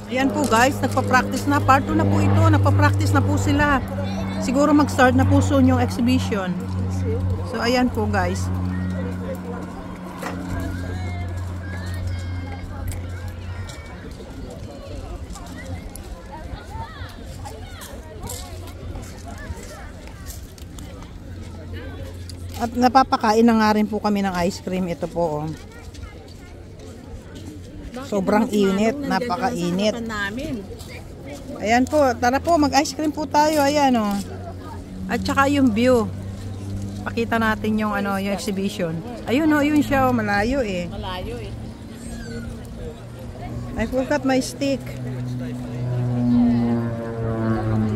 Ayan po guys, nagpa-practice na. Part 2 na po ito. Nagpa-practice na po sila. Siguro mag-start na po soon yung exhibition. So ayan po guys. At napapakain na nga rin po kami ng ice cream. Ito po oh. Sobrang init, napakainit. Ayan po, tara po, mag-ice cream po tayo. Ayan oh. At saka yung view. Pakita natin yung ano, yung exhibition. Ayun oh, yun siya oh, malayo eh. Malayo eh. I forgot my stick.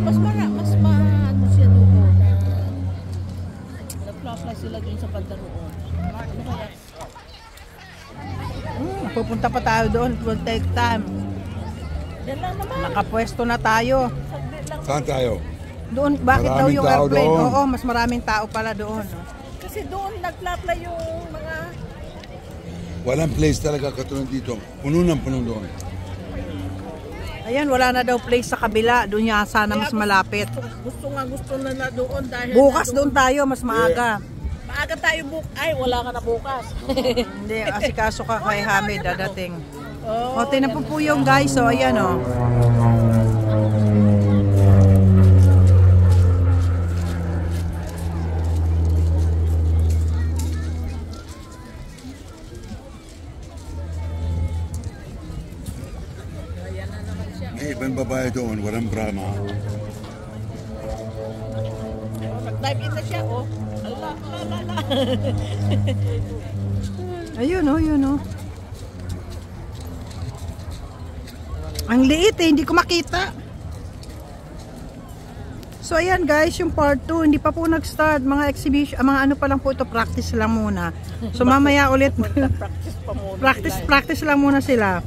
Mas ano siya doon. Nag-apply sila doon sa banda roon. Ano kaya? Pupunta pa tayo doon. It will take time. Yan lang naman. Nakapwesto na tayo. Saan tayo? Doon, bakit daw Maraming yung tao airplane? doon. Oo, mas maraming tao pala doon. Kasi doon nag-apply yung mga... Walang place talaga katulad dito. Puno ng puno doon. Ayan, wala na daw place sa kabila. Doon niya sana mas malapit. Gusto na doon dahil... Bukas doon tayo, mas maaga. Maaga tayo Ay, wala ka na bukas. Hindi, asikaso ka kay Hamid dadating. O, tingnan po yung guys. O, ayan o. May ibang babae doon, walang brama. Nag-dive in na siya, oh. Ala. Ayun o, yun o. Ang liit eh, hindi ko makita. So ayan guys, yung part 2, hindi pa po nag-start. Mga exhibition, mga ano pa lang po ito, practice lang muna. So mamaya ulit, practice lang muna sila.